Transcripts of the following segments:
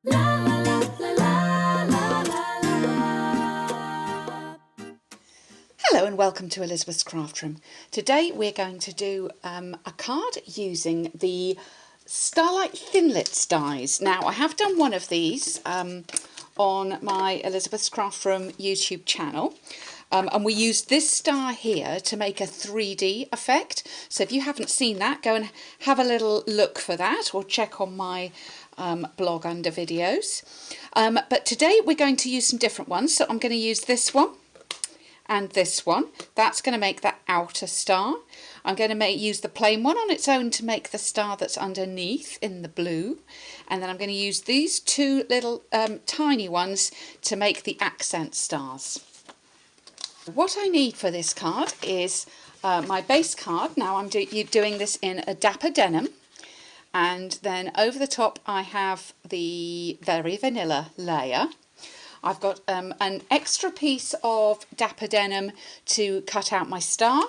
Hello and welcome to Elizabeth's Craft Room. Today we're going to do a card using the Starlight Thinlit dies. Now I have done one of these on my Elizabeth's Craft Room YouTube channel. And we used this star here to make a 3D effect. So if you haven't seen that, go and have a little look for that or check on my blog under videos. But today we're going to use some different ones. So I'm going to use this one and this one. That's going to make that outer star. I'm going to use the plain one on its own to make the star that's underneath in the blue. And then I'm going to use these two little tiny ones to make the accent stars. What I need for this card is my base card. Now I'm doing this in a dapper denim, and then over the top I have the very vanilla layer. I've got an extra piece of dapper denim to cut out my star,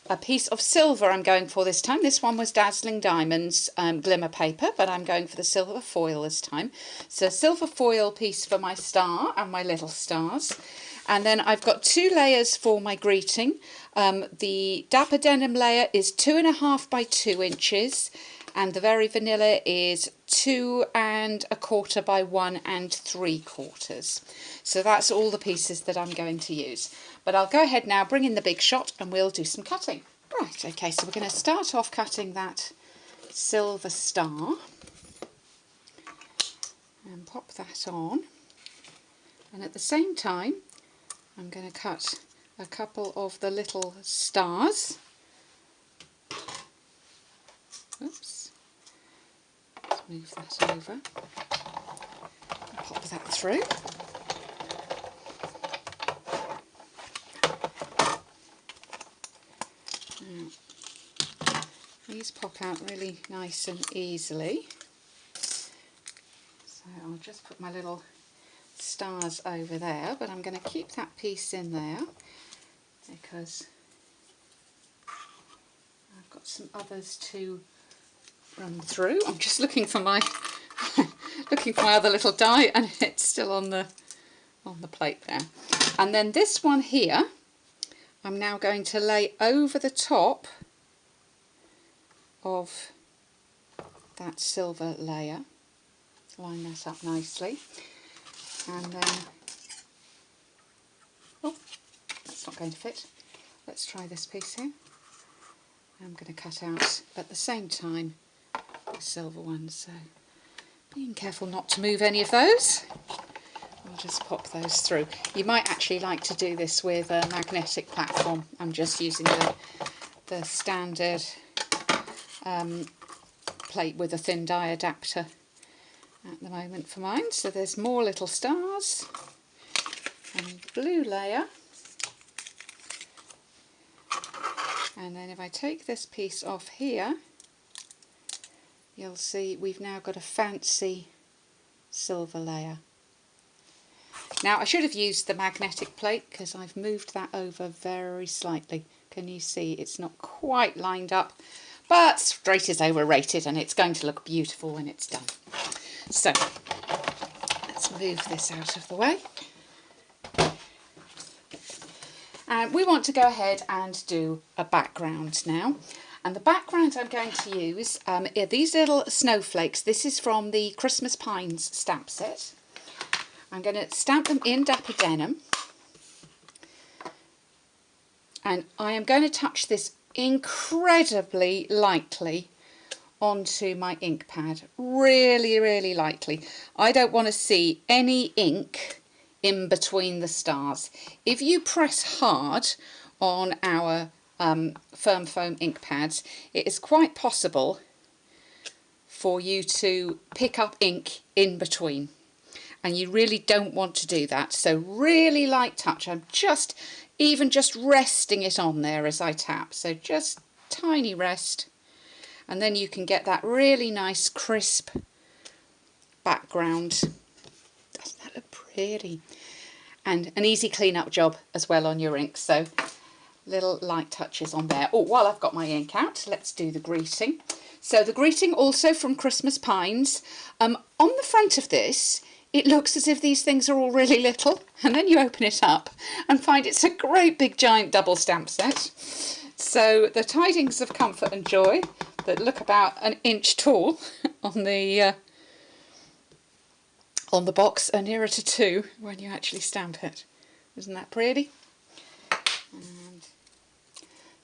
a piece of silver I'm going for this time. This one was Dazzling Diamonds glimmer paper, but I'm going for the silver foil this time. So a silver foil piece for my star and my little stars. And then I've got two layers for my greeting. The dapper denim layer is 2.5 by 2 inches, and the very vanilla is 2 1/4 by 1 3/4. So that's all the pieces that I'm going to use. But I'll go ahead now, bring in the big shot, and we'll do some cutting. Right, okay, so we're going to start off cutting that silver star and pop that on. And at the same time, I'm going to cut a couple of the little stars. Oops. Let's move that over. Pop that through. Now, these pop out really nice and easily. So I'll just put my little stars over there, but I'm going to keep that piece in there because I've got some others to run through. I'm just looking for my other little die, and it's still on the plate there. And then this one here I'm now going to lay over the top of that silver layer. Line that up nicely. And then, oh, that's not going to fit. Let's try this piece here. I'm going to cut out at the same time the silver ones, so being careful not to move any of those. I'll just pop those through. You might actually like to do this with a magnetic platform. I'm just using the standard plate with a thin die adapter at the moment for mine. So there's more little stars and blue layer, and then if I take this piece off here, you'll see we've now got a fancy silver layer. Now I should have used the magnetic plate because I've moved that over very slightly. Can you see it's not quite lined up, but straight is overrated and it's going to look beautiful when it's done. So let's move this out of the way. And we want to go ahead and do a background now. And the background I'm going to use are these little snowflakes. This is from the Christmas Pines stamp set. I'm going to stamp them in dapper denim. And I am going to touch this incredibly lightly onto my ink pad, really lightly. I don't want to see any ink in between the stars. If you press hard on our firm foam ink pads, it is quite possible for you to pick up ink in between, and you really don't want to do that. So really light touch. I'm just resting it on there as I tap, so just tiny rest. And then you can get that really nice crisp background. Doesn't that look pretty? And an easy clean up job as well on your ink. So little light touches on there. Oh, while I've got my ink out, let's do the greeting. So the greeting also from Christmas Pines. On the front of this, it looks as if these things are all really little, and then you open it up and find it's a great big giant double stamp set. So the tidings of comfort and joy that look about an inch tall on the box are nearer to 2 when you actually stamp it. Isn't that pretty? And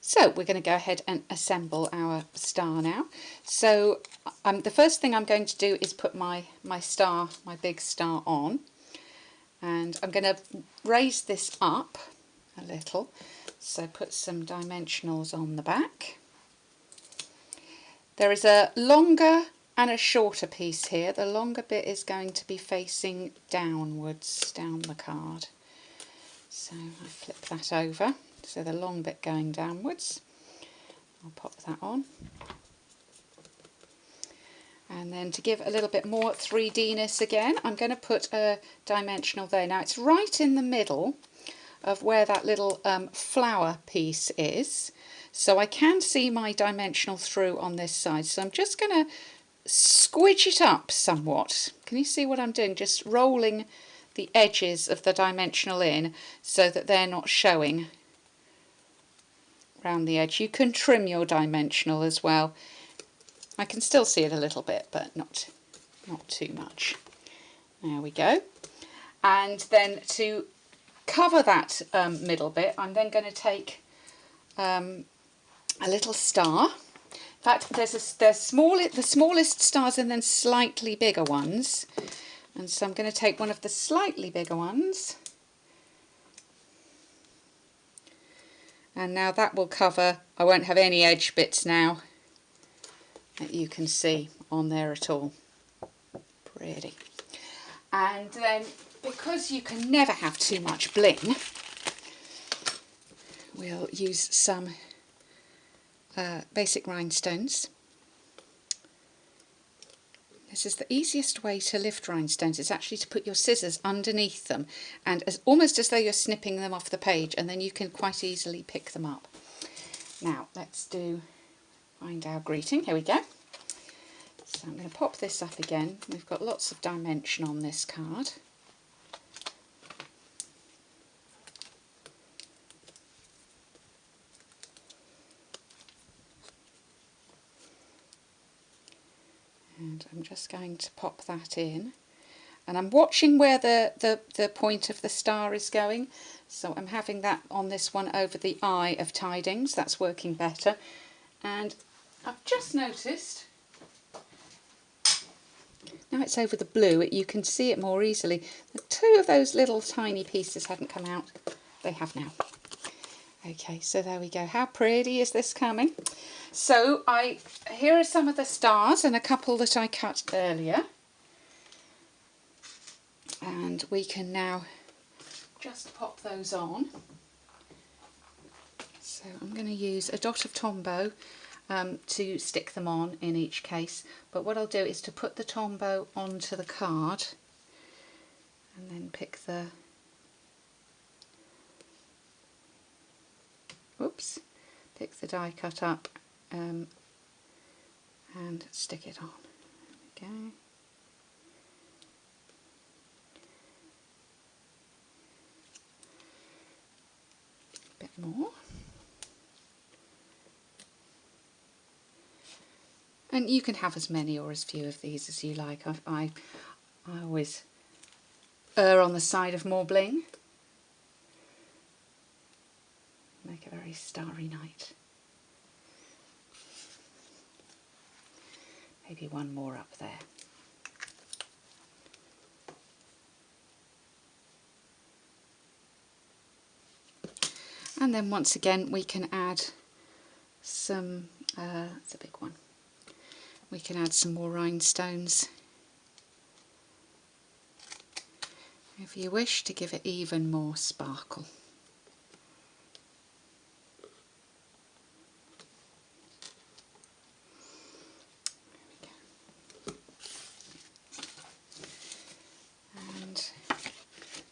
so we're going to go ahead and assemble our star now. So the first thing I'm going to do is put my star, my big star on, and I'm going to raise this up a little. So put some dimensionals on the back. There is a longer and a shorter piece here. The longer bit is going to be facing downwards, down the card. So I flip that over, so the long bit going downwards. I'll pop that on. And then to give a little bit more 3D-ness again, I'm going to put a dimensional there. Now it's right in the middle of where that little flower piece is. So I can see my dimensional through on this side. So I'm just going to squidge it up somewhat. Can you see what I'm doing? Just rolling the edges of the dimensional in so that they're not showing around the edge. You can trim your dimensional as well. I can still see it a little bit, but not too much. There we go. And then to cover that middle bit, I'm then going to take a little star. In fact, there's the smallest stars and then slightly bigger ones. And so I'm going to take one of the slightly bigger ones. And now that will cover, I won't have any edge bits now that you can see on there at all. Pretty. And then, because you can never have too much bling, we'll use some basic rhinestones. This is the easiest way to lift rhinestones. It's actually to put your scissors underneath them, and almost as though you're snipping them off the page, and then you can quite easily pick them up. Now let's find our greeting. Here we go. So I'm going to pop this up again. We've got lots of dimension on this card. And I'm just going to pop that in, and I'm watching where the point of the star is going, so I'm having that on this one over the eye of tidings. That's working better. And I've just noticed, now it's over the blue, you can see it more easily. The 2 of those little tiny pieces hadn't come out. They have now. Okay, so there we go. How pretty is this coming? So here are some of the stars and a couple that I cut earlier. And we can now just pop those on. So I'm going to use a dot of Tombow to stick them on in each case. But what I'll do is to put the Tombow onto the card and then pick the die cut up and stick it on. There we go. A bit more. And you can have as many or as few of these as you like. I always err on the side of more bling. Make a very starry night. Maybe one more up there. And then once again we can add some, it's a big one, we can add some more rhinestones if you wish to give it even more sparkle.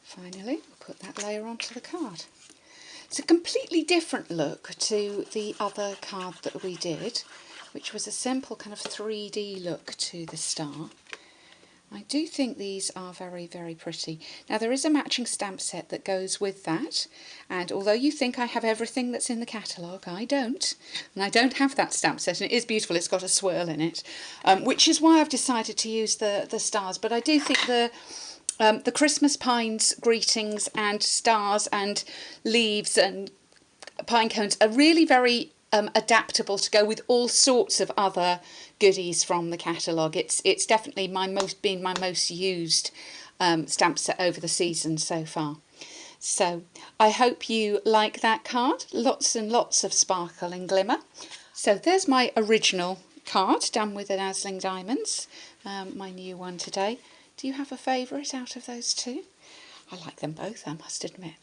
Finally, we'll put that layer onto the card. It's a completely different look to the other card that we did. which was a simple kind of 3D look to the star. I do think these are very, very pretty. Now there is a matching stamp set that goes with that, and although you think I have everything that's in the catalogue, I don't. And I don't have that stamp set, and it is beautiful. It's got a swirl in it, which is why I've decided to use the stars. But I do think the Christmas pines, greetings and stars and leaves and pine cones are really very adaptable to go with all sorts of other goodies from the catalogue. It's definitely been my most used stamp set over the season so far. So I hope you like that card. Lots and lots of sparkle and glimmer. So there's my original card done with the dazzling diamonds, my new one today. Do you have a favourite out of those two? I like them both, I must admit.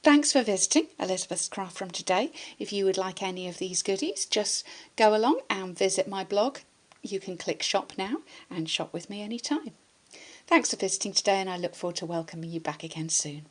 Thanks for visiting Elizabeth's Craft Room today. If you would like any of these goodies, just go along and visit my blog. You can click shop now and shop with me anytime. Thanks for visiting today, and I look forward to welcoming you back again soon.